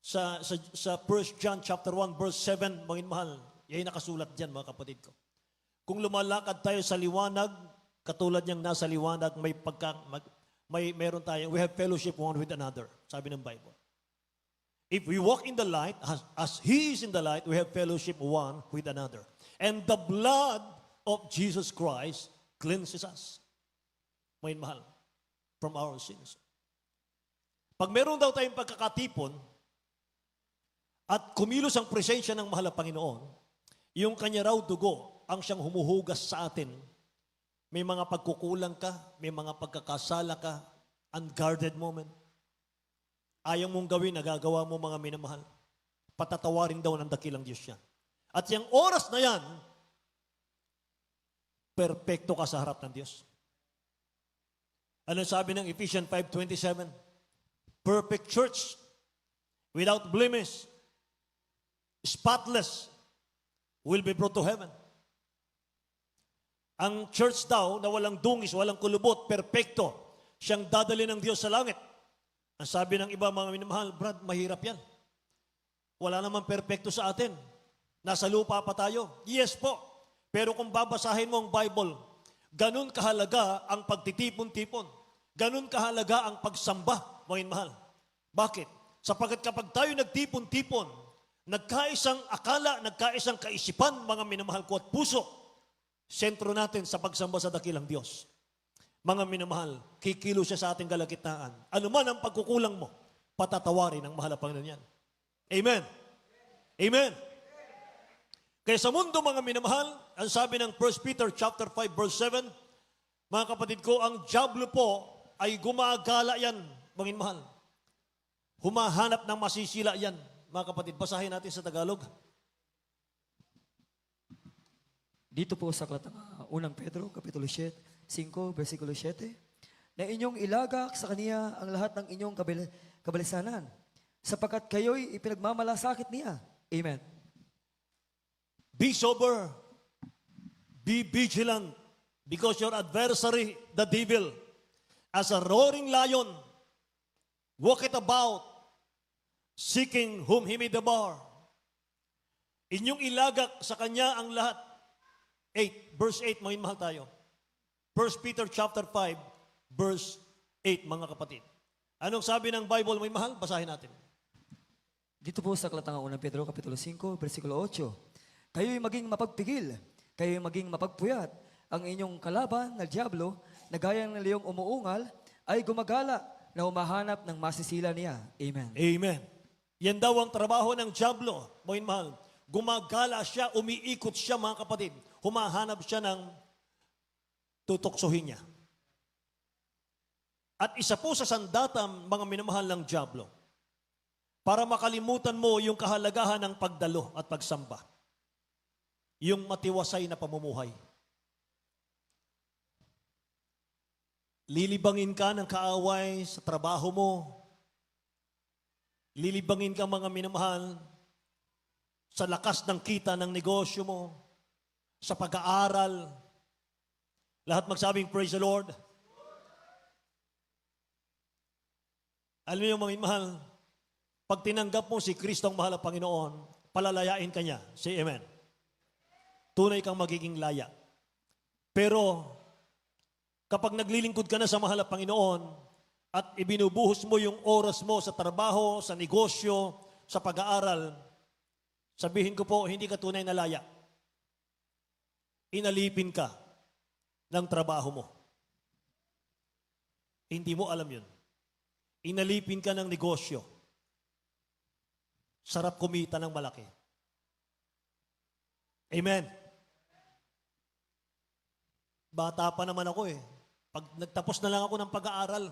Sa 1 John chapter 1, verse 7, mga mahal, yan nakasulat dyan, mga kapatid ko. Kung lumalakad tayo sa liwanag, katulad niyang nasa liwanag, meron tayong, we have fellowship one with another, sabi ng Bible. If we walk in the light, as He is in the light, we have fellowship one with another. And the blood of Jesus Christ cleanses us. May mahal, from our sins. Pag meron daw tayong pagkakatipon at kumilos ang presensya ng mahal na Panginoon, yung kanya raw dugo ang siyang humuhugas sa atin. May mga pagkukulang ka, may mga pagkakasala ka, unguarded moment. Ayaw mong gawin, nagagawa mo, mga minamahal. Patatawarin daw ng dakilang Diyos yan. At yung oras na yan, perpekto ka sa harap ng Diyos. Ano sabi ng Ephesians 5:27? Perfect church, without blemish, spotless, will be brought to heaven. Ang church daw na walang dungis, walang kulubot, perpekto, siyang dadali ng Diyos sa langit. Ang sabi ng iba, mga minamahal, Brad, mahirap yan. Wala naman perpekto sa atin. Nasa lupa pa tayo. Yes po. Pero kung babasahin mo ang Bible, ganun kahalaga ang pagtitipon-tipon. Ganun kahalaga ang pagsamba, mga mahal. Bakit? Sapagkat kapag tayo nagtipon-tipon, nagkaisang akala, nagkaisang kaisipan, mga minamahal ko at puso, sentro natin sa pagsamba sa dakilang Diyos. Mga minamahal, kikilo siya sa ating kalagitnaan. Ano man ang pagkukulang mo, patatawarin ng mahal na Panginoon yan. Amen. Amen. Kaya sa mundo, mga minamahal, ang sabi ng 1 Peter chapter 5 verse 7, mga kapatid ko, ang diablo po ay gumagala yan, mga minamahal. Humahanap ng masisila yan. Mga kapatid, basahin natin sa Tagalog. Dito po sa aklatang 1 Pedro, Kapitulo 5, versikulo 7, na inyong ilagak sa kaniya ang lahat ng inyong kabalisanan, sapagkat kayo'y ipinagmamalasakit niya. Amen. Be sober, be vigilant, because your adversary, the devil, as a roaring lion, walketh about, seeking whom he may devour. Inyong ilagak sa kanya ang lahat. 8, verse 8, mga mahal tayo. 1 Peter chapter 5, verse 8, mga kapatid. Anong sabi ng Bible, mga mahal? Basahin natin. Dito po sa aklatang 1 Pedro, Kapitulo 5, versikulo 8, kayo'y maging mapagpigil, kayo'y maging mapagpuyat, ang inyong kalaban na diablo, na gaya ng leong umuungal, ay gumagala na humahanap ng masisila niya. Amen. Amen. Yan daw ang trabaho ng diablo, mga mahal. Gumagala siya, umiikot siya, mga kapatid. Humahanap siya ng tutoksohin niya. At isa po sa sandatam, mga minamahal ng diablo, para makalimutan mo yung kahalagahan ng pagdalo at pagsamba. Yung matiwasay na pamumuhay. Lilibangin ka ng kaaway sa trabaho mo. Lilibangin ka, mga minamahal, sa lakas ng kita ng negosyo mo, sa pag-aaral. Lahat magsabing, praise the Lord. Alam niyo, mga minamahal, pag tinanggap mo si Kristo ang mahal na Panginoon, palalayain ka niya. Say amen. Tunay kang magiging laya. Pero, kapag naglilingkod ka na sa mahal na Panginoon, at ibinubuhos mo yung oras mo sa trabaho, sa negosyo, sa pag-aaral, sabihin ko po, hindi ka tunay na laya. Inalipin ka ng trabaho mo. Hindi mo alam yun. Inalipin ka ng negosyo. Sarap kumita ng malaki. Amen. Bata pa naman ako eh. Pag nagtapos na lang ako ng pag-aaral,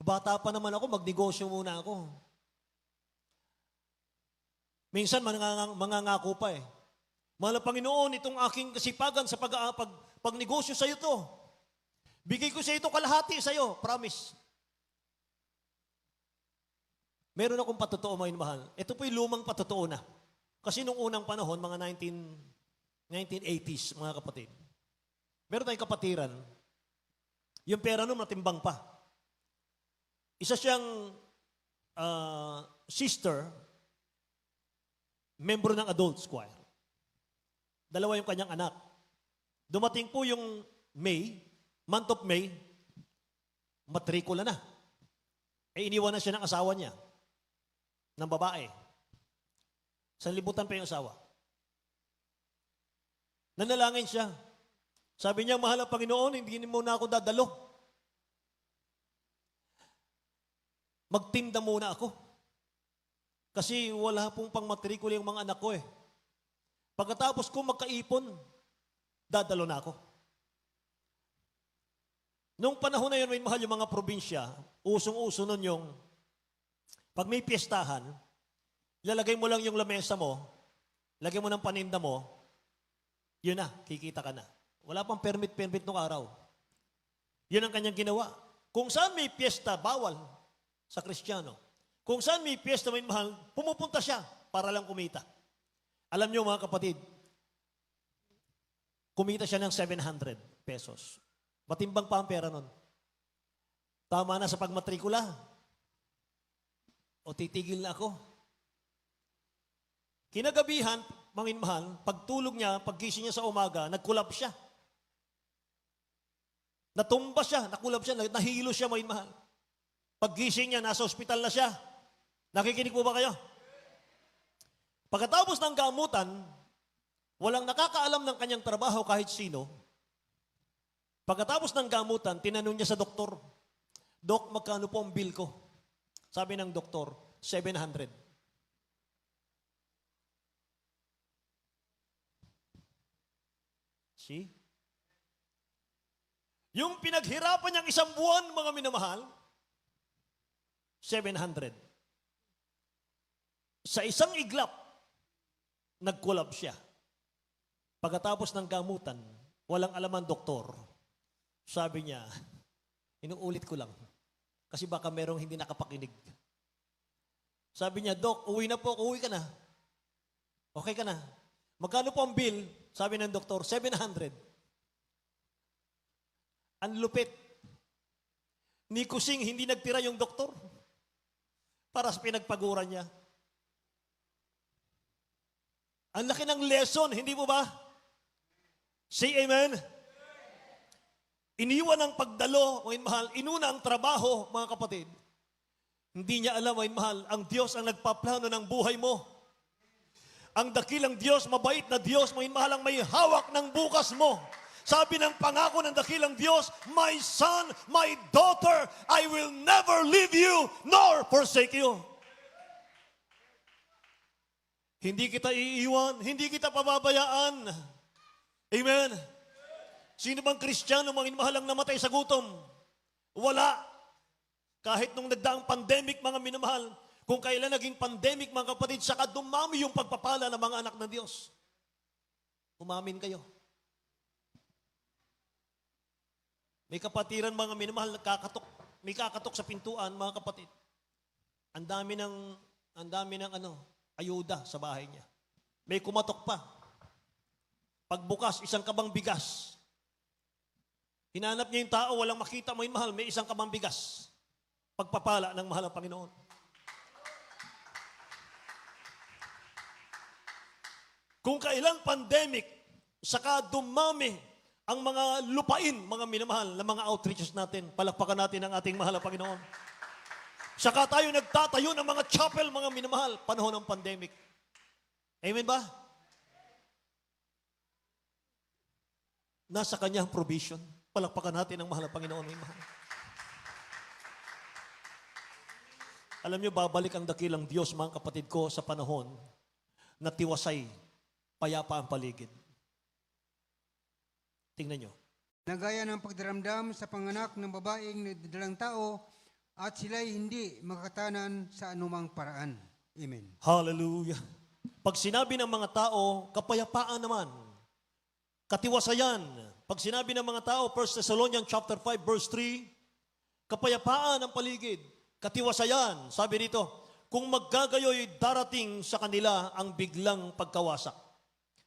bata pa naman ako, magnegosyo muna ako. Minsan mangangako pa eh. Mahal na Panginoon, itong aking kasipagan sa pagnegosyo sa iyo to. Bigay ko sa ito kalahati sa iyo, promise. Meron akong patotoo, mga mahal. Ito po yung lumang patotoo na. Kasi nung unang panahon, mga 1980s, mga kapatid, meron tayong kapatiran, yung pera nun natimbang pa. Isa siyang sister, membro ng adult choir. Dalawa yung kanyang anak. Dumating po yung May, month of May, matrikula na. Iniwan na siya ng asawa niya, ng babae. Sanlibutan pa yung asawa. Nanalangin siya. Sabi niya, mahal na Panginoon, hindi mo na ako dadalo. Magtinda muna ako. Kasi wala pong pang matrikula yung mga anak ko eh. Pagkatapos ko magkaipon, dadalo na ako. Nung panahon na yun, may mahal yung mga probinsya, usong-uso nun yung, pag may piyestahan, ilalagay mo lang yung lamesa mo, lagay mo ng paninda mo, yun na, kikita ka na. Wala pang permit nung araw. Yun ang kanyang ginawa. Kung saan may piyesta, bawal sa Kristiyano. Kung saan may piyesta, may mahal, pumupunta siya para lang kumita. Alam niyo mga kapatid, kumita siya ng 700 pesos. Matimbang pa ang pera nun. Tama na sa pagmatrikula. O titigil na ako. Kinagabihan, mga mahal, pagtulog niya, paggising niya sa umaga, nagkulap siya. Natumba siya, nakulap siya, nahilo siya, mga mahal. Paggising niya, nasa ospital na siya. Nakikinig po ba kayo? Pagkatapos ng gamutan, walang nakakaalam ng kanyang trabaho kahit sino. Pagkatapos ng gamutan, tinanong niya sa doktor, Dok, magkano po ang bill ko? Sabi ng doktor, 700. See? Yung pinaghirapan niyang isang buwan, mga minamahal, 700. Sa isang iglap, nag-collab siya. Pagkatapos ng gamutan, walang alaman doktor. Sabi niya, inuulit ko lang. Kasi baka merong hindi nakapakinig. Sabi niya, Dok, uwi na po, uwi ka na. Okay ka na. Magkano po ang bill? Sabi ng doktor, 700. Ang lupit. Ni Kusing, hindi nagtira yung doktor. Para sa pinagpaguran niya. Ang laki ng lesson, hindi mo ba? Say amen. Iniwan ang pagdalo, mga mahal. Inuna ang trabaho, mga kapatid. Hindi niya alam, mga mahal, ang Diyos ang nagpaplano ng buhay mo. Ang dakilang Diyos, mabait na Diyos, mga mahal, ang may hawak ng bukas mo. Sabi ng pangako ng dakilang Diyos, my son, my daughter, I will never leave you nor forsake you. Hindi kita iiwan, hindi kita pababayaan. Amen. Sino bang Kristiyano mga mahalang namatay sa gutom? Wala. Kahit nung nagdaang pandemic, mga minamahal, kung kailan naging pandemic, mga kapatid, saka dumami yung pagpapala ng mga anak ng Diyos. Umamin kayo. May kapatiran, mga minamahal, may kakatok sa pintuan, mga kapatid. Ang dami ng ayuda sa bahay niya. May kumatok pa. Pagbukas, isang kabang bigas. Hinanap niya yung tao, walang makita mo yung mahal, may isang kabang bigas. Pagpapala ng mahal ng Panginoon. Kung kailang pandemic, saka dumami ang mga lupain, mga minamahal, na mga outreaches natin, palakpakan natin ang ating mahal na Panginoon. Saka tayo nagtatayo ng mga chapel, mga minamahal, panahon ng pandemic. Amen ba? Nasa kanyang provision. Palakpakan natin ang mahal na Panginoon. Mahal. Alam niyo, babalik ang dakilang Diyos, mga kapatid ko, sa panahon na tiwasay, payapa ang paligid. Tingnan niyo. Nagaya ng pagdaramdam sa panganak ng babaeng nagdalang tao at sila'y hindi makatanan sa anumang paraan. Amen. Hallelujah. Pag sinabi ng mga tao, kapayapaan naman, katiwasayan. Pag sinabi ng mga tao, 1 Thessalonians chapter 5 verse 3, kapayapaan ang paligid, katiwasayan. Sabi dito, kung maggagayoy darating sa kanila ang biglang pagkawasak.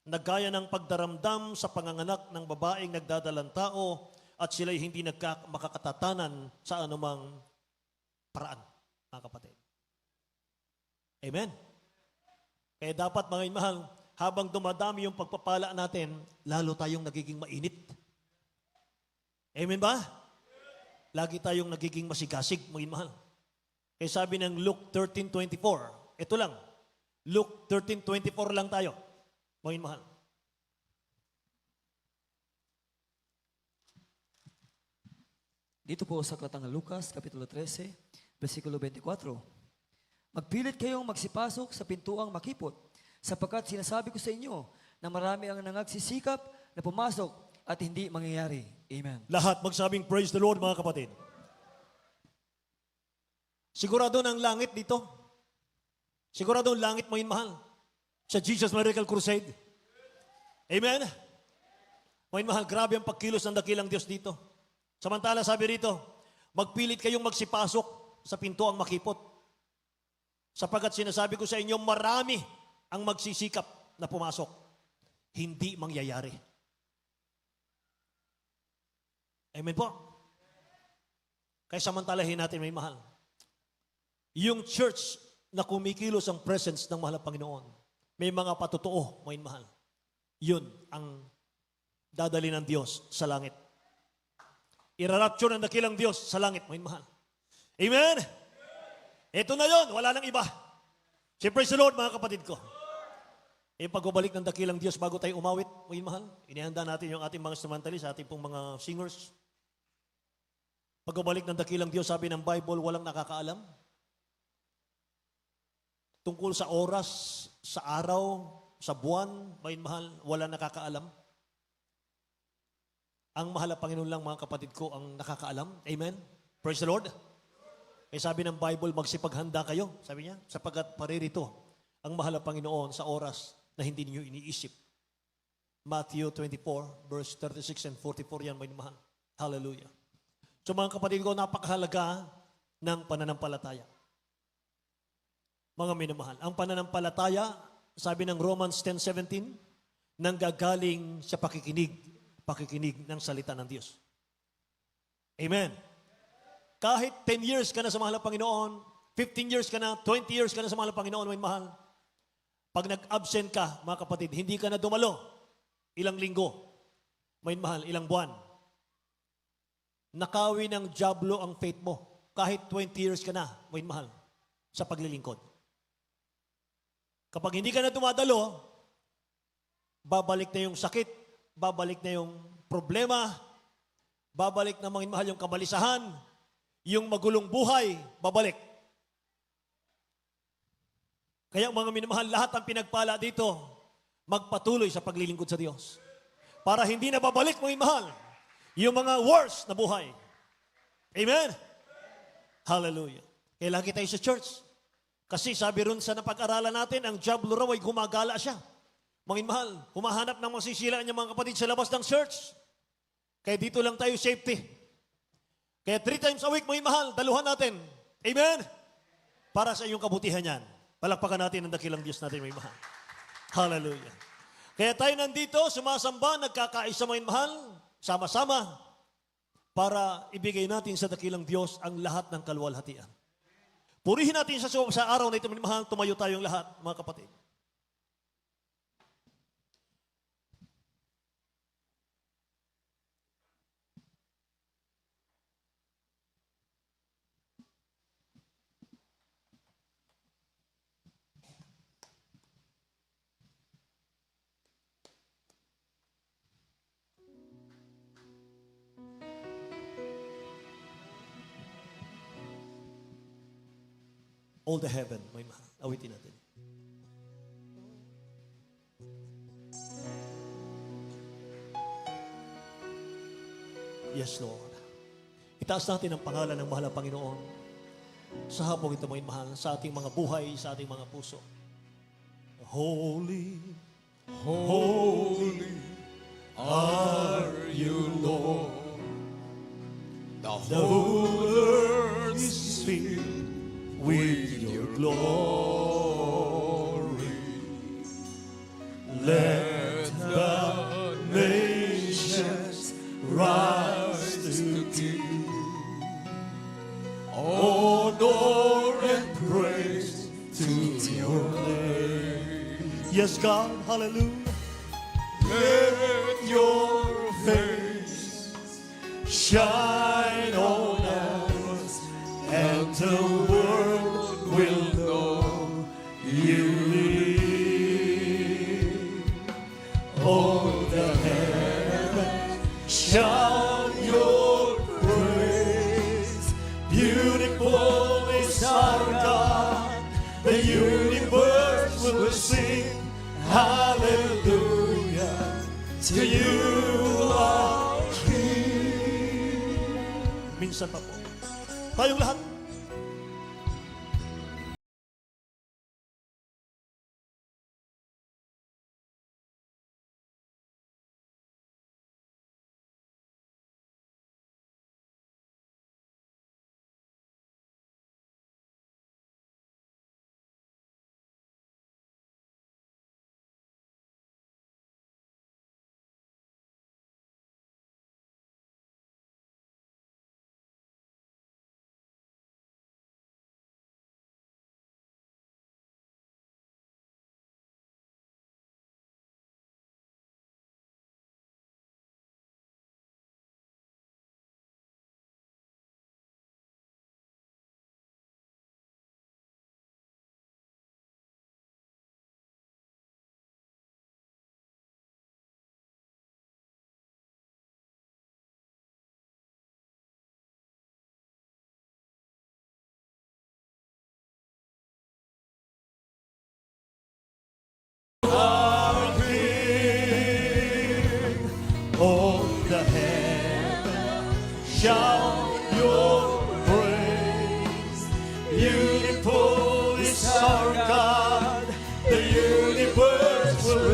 Nagaya ng pagdaramdam sa panganganak ng babaeng nagdadalang tao at sila'y hindi makakatatanan sa anumang paraan, mga kapatid. Amen. Kaya dapat, mga mahal, habang dumadami yung pagpapala natin, lalo tayong nagiging mainit. Amen ba? Lagi tayong nagiging masigasig, mga mahal. Kaya sabi ng Luke 13:24, ito lang, Luke 13:24 lang tayo, mga mahal. Dito po sa Aklatang Lucas, Kapitulo 13, versikulo 24. Magpilit kayong magsipasok sa pintuang makipot, sapagkat sinasabi ko sa inyo na marami ang nangagsisikap na pumasok at hindi mangyayari. Amen. Lahat magsabing praise the Lord, mga kapatid. Sigurado ng langit dito. Sigurado ng langit mo mahal. Sa Jesus Miracle Crusade. Amen? Mo mahal, grabe ang pagkilos ng dakilang Diyos dito. Samantala sabi rito, magpilit kayong magsipasok sa pintuang makipot. Sapagkat sinasabi ko sa inyo, marami ang magsisikap na pumasok. Hindi mangyayari. Amen po? Kaya samantalahin natin, may mahal. Yung church na kumikilos ang presence ng mahal na Panginoon, may mga patotoo, may mahal. Yun ang dadali ng Diyos sa langit. Irarapture ng dakilang Diyos sa langit, may mahal. Amen? Ito na yon, wala nang iba. Say praise the Lord, mga kapatid ko. Pagbabalik ng dakilang Diyos bago tayo umawit, may mahal. Inihanda natin yung ating mga instrumentalist, ating pong mga singers. Pagbabalik ng dakilang Diyos, sabi ng Bible, walang nakakaalam. tungkol sa oras, sa araw, sa buwan, may mahal, wala nakakaalam. Ang mahal na Panginoon lang, mga kapatid ko, ang nakakaalam. Amen? Praise the Lord. Kaya sabi ng Bible, magsipaghanda kayo. Sabi niya, sapagkat paririto ang mahal na Panginoon sa oras na hindi niyo iniisip. Matthew 24, verse 36 and 44 yan, may mahal. Hallelujah. So mga kapatid ko, napakahalaga ng pananampalataya. Mga minamahal, ang pananampalataya, sabi ng Romans 10:17, nanggagaling sa pakikinig ng salita ng Diyos. Amen. Kahit 10 years ka na sa mahal na Panginoon, 15 years ka na, 20 years ka na sa mahal na Panginoon, may mahal. Pag nag-absent ka, mga kapatid, hindi ka na dumalo. Ilang linggo, may mahal, ilang buwan. Nakawi ng diablo ang faith mo. Kahit 20 years ka na, may mahal, sa paglilingkod. Kapag hindi ka na dumadalo, babalik na yung sakit, babalik na yung problema, babalik na mga mahal yung kabalisahan, yung magulong buhay, babalik. Kaya mga minamahal, lahat ang pinagpala dito, magpatuloy sa paglilingkod sa Diyos. Para hindi na babalik mga mahal, yung mga worst na buhay. Amen? Hallelujah. Kaya lagi tayo sa church. Kasi sabi ron sa napag-aralan natin, ang diablo raw ay gumagala siya. Mga mahal, humahanap ng masisila niya mga kapatid sa labas ng church. Kaya dito lang tayo safety. Kaya 3 times a week, mga mahal, daluhan natin. Amen? Para sa iyong kabutihan yan. Palakpakan natin ang dakilang Diyos natin, mga mahal. Hallelujah. Kaya tayo nandito, sumasamba, nagkakaisa, mga mahal, sama-sama, para ibigay natin sa dakilang Diyos ang lahat ng kaluwalhatian. Purihin natin sa araw na ito, mga mahal, tumayo tayong lahat, mga kapatid. All the heaven, may mahal. Awitin natin. Yes, Lord. Itaas natin ang pangalan ng mahal na Panginoon sa hapong ito, may mahal, sa ating mga buhay, sa ating mga puso. Holy, holy are you, Lord. The whole earth is filled with your glory. Let the nations rise to give honor and praise to your name. Yes, God, hallelujah. Let your face shine on us, and the world will know you live. Oh, the heavens shout your praise. Beautiful is our God. The universe will sing hallelujah to you, our King. Minsan pa po, tayong lahat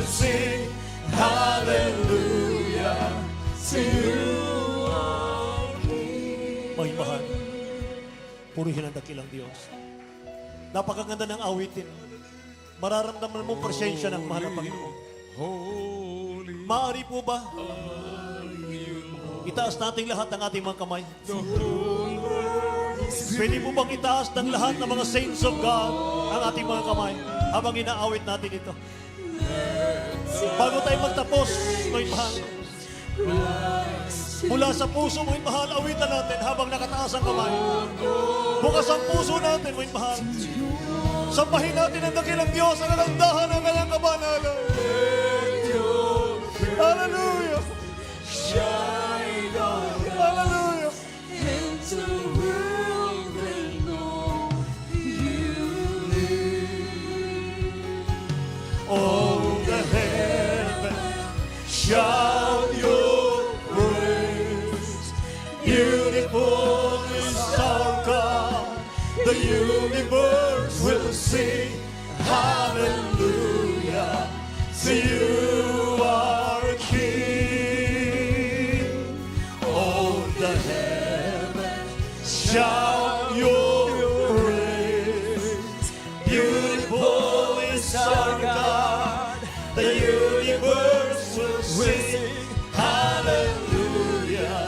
will sing hallelujah to you, our King. May mahal, purihin ang dakilang Diyos. Napakaganda ng awitin. Mararamdaman mo presensya ng mahal na Panginoon. Maaari po ba? Itaas nating lahat ng ating mga kamay. Pwede po bang itaas ng lahat ng mga saints of God ang ating mga kamay habang inaawit natin ito? Bago tayo magtapos, may mahal. Mula sa puso, may mahal, awitan natin habang nakataas ang kamay. Bukas ang puso natin, may mahal. Sambahin natin ang dakilang Diyos ang kagandahan ng kanyang kabanalan. Hallelujah! Hallelujah! Oh, the heavens shout your praise. Beautiful is our God. The universe will sing hallelujah to you, our King. Oh, the heavens shout your praise. Beautiful is our God. The universe will sing hallelujah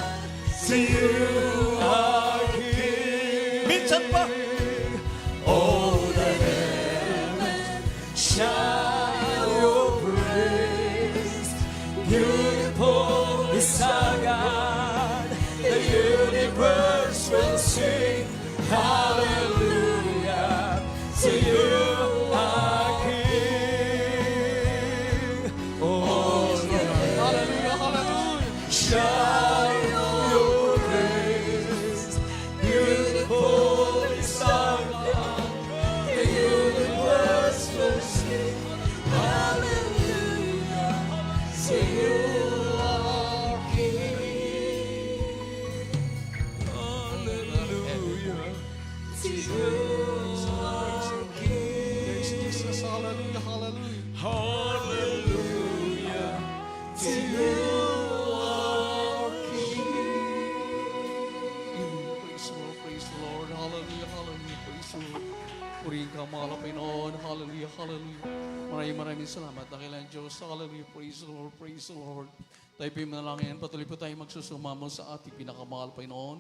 to you, our King. Minsan pa. Oh, the heavens shout your praise. Beautiful is our God. The universe will sing hallelujah to you, our King. Oh, hallelujah, hallelujah. Shout your praise. Beautiful is our God. The universe will sing hallelujah to you, our King. Hallelujah to you, our King. Jesus, hallelujah, hallelujah. Hallelujah to you, our King. Praise the Lord, hallelujah, hallelujah, praise the Lord. Purihin ka, mahal na Panginoon, hallelujah, hallelujah. Maraming salamat, dakilang Diyos, hallelujah, praise the Lord, praise the Lord. Tayo po yung manalangin, patuloy po tayo magsusumamo sa ating pinakamahal, Panginoon.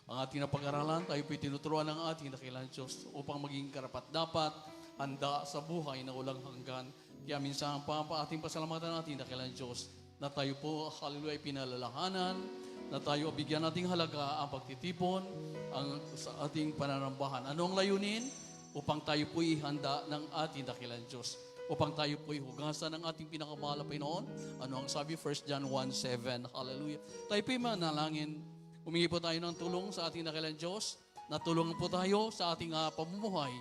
Ang ating napag-aralan, tayo po tinuturuan ng ating dakilang Diyos upang maging karapat-dapat, handa sa buhay na walang hanggan. Kaya minsan pa ating pasalamatan natin dakilang Diyos na tayo po, hallelujah, ay pinalalahanan, na tayo bigyan nating halaga ang pagtitipon sa ating pananambahan. Ano ang layunin? Upang tayo po'y handa ng ating dakilang Diyos. Upang tayo po'y hugasan ng ating pinakamahal na Panginoon. Ano ang sabi? 1 John 1:7. Hallelujah. Tayo po'y manalangin. Humingi po tayo ng tulong sa ating dakilang Diyos. Natulungan po tayo sa ating pamumuhay.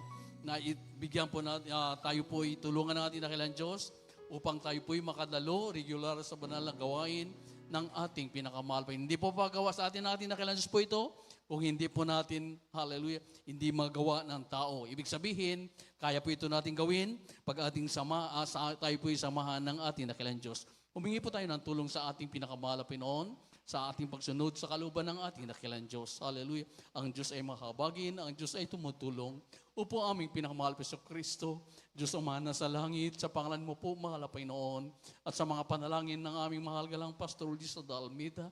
Na ibigyan po na tayo po'y tulungan ng ating dakilang Diyos upang tayo po'y makadalo regular sa banal na gawain ng ating pinakamahal. Hindi po pagawa sa ating dakilang Diyos po ito kung hindi po natin, hallelujah, hindi magawa ng tao. Ibig sabihin, kaya po ito natin gawin pag ating tayo po'y samahan ng ating dakilang Diyos. Humingi po tayo ng tulong sa ating pinakamahal na Panginoon, sa ating pagsunod sa kalooban ng ating dakilang Diyos. Hallelujah. Ang Diyos ay mahabagin, ang Diyos ay tumutulong. Upo aming pinakamahal Peso Kristo, Diyos umana sa langit, sa pangalan mo po, mahal na Panginoon, at sa mga panalangin ng aming mahal galang Pastor Luis Dalmida.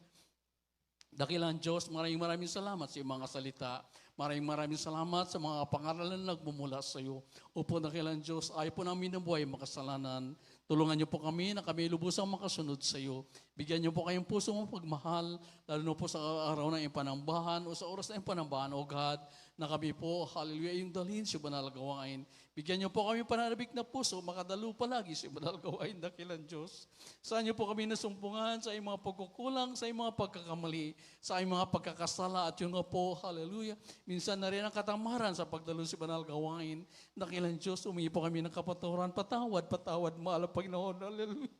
Dakilang Diyos, maraming salamat sa iyong mga salita. Maraming salamat sa mga pangaralan na nagmumula sa iyo. Upo, dakilang Diyos, ayaw po namin nabuhay makasalanan. Tulungan niyo po kami na kami lubusang makasunod sa iyo. Bigyan niyo po kayong puso mong pagmahal, lalo na po sa araw ng iyong panambahan o sa oras ng iyong panambahan, O God, na kami po, hallelujah, yung dalhin sa banal gawain. Bigyan niyo po kami pananabik na puso, makadalo palagi sa banal gawain, dakilang Diyos. Saan niyo po kami nasumpungan sa iyong mga pagkukulang, sa iyong mga pagkakamali, sa iyong mga pagkakasala, at yun nga po, hallelujah, minsan na rin ang katamaran sa pagdalo sa banal gawain. Dakilang Diyos, humingi po kami ng kapatawaran, patawad, mahal na Panginoon, hallelujah.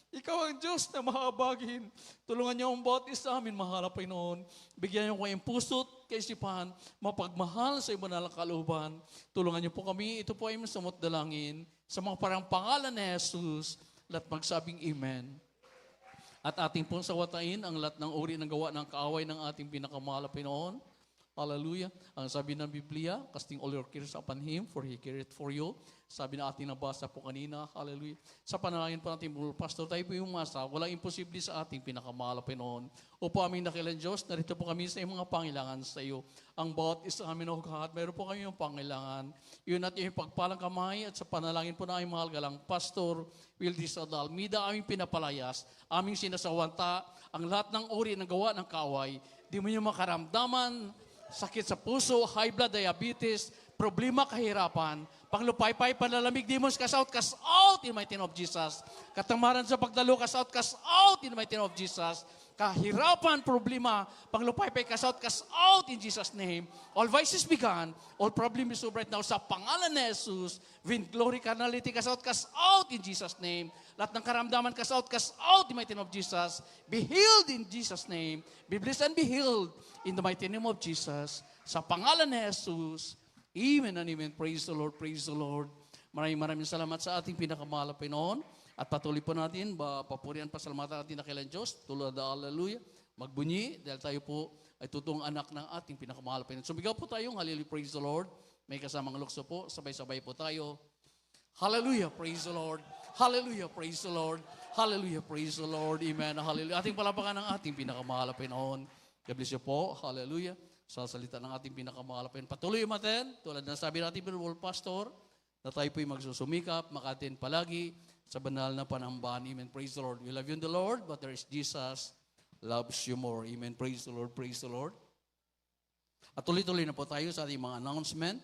Ikaw ang Diyos na mahabagin. Tulungan niyo ang bawat isa amin, mahal na Panginoon. Bigyan niyo kayong puso't kaisipan, mapagmahal sa iba na kalooban. Tulungan niyo po kami, ito po ay masamot dalangin sa mga parang pangalan ni Jesus Lahat magsabing amen. At ating pong sawatain ang lahat ng uri ng gawa ng kaaway ng ating pinakamahal na Pinoon. Hallelujah. Ang sabi ng Biblia, casting all your cares upon Him, for He careth for you. Sabi na ating nabasa po kanina, hallelujah. Sa panalangin po natin, Pastor, tayo po yung masa, walang imposible sa ating pinakamahal na Pinoon. Opo aming dakilang Diyos, narito po kami sa iyong mga pangailangan sa iyo. Ang bawat isa amin, O God, meron po kami yung pangailangan. Yun at yung pagpalang kamay at sa panalangin po na aming mahal galang Pastor Wildy Sadal, mida aming pinapalayas, aming sinasawanta, ang lahat ng uri ng gawa ng kaaway, di mo niyo makaramdaman, sakit sa puso, high blood, diabetes, problema, kahirapan, panglupaypay, panlalamig, demons, cast out in the mighty name of Jesus. Katamaran sa pagdalo, cast out in the mighty name of Jesus. Kahirapan, problema, panglupaypay, cast out in Jesus' name. All vices began, all problems is over right now sa pangalan ni Jesus. Wind, glory, carnality, cast out in Jesus' name. Lahat ng karamdaman, cast out in the mighty name of Jesus. Be healed in Jesus' name. Be blessed and be healed in the mighty name of Jesus. Sa pangalan ni Jesus. Amen and amen. Praise the Lord, praise the Lord. Maraming salamat sa ating pinakamahal na Pinoon. At patuloy po natin, papurihan pasalamatan natin na kailan Diyos. Tulad na hallelujah. Magbunyi, dahil tayo po ay totoong anak ng ating pinakamahal na Pinoon. Sumigaw po tayong hallelujah, praise the Lord. May kasamang lukso po, sabay-sabay po tayo. Hallelujah, praise the Lord. Hallelujah, praise the Lord. Hallelujah, praise the Lord. Amen, hallelujah. Ating palapakan ng ating pinakamahal na Pinoon. God bless you po. Hallelujah. Sa salita ng ating pinakamahal na Pinoon. Patuloy umaten, tulad na sabi natin, Bible Pastor, na tayo po'y magsusumikap, makaten palagi sa banal na panambahan. Amen. Praise the Lord. We love you in the Lord, but there is Jesus loves you more. Amen. Praise the Lord. Praise the Lord. At tuloy-tuloy na po tayo sa ating mga announcement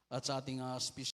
at sa ating special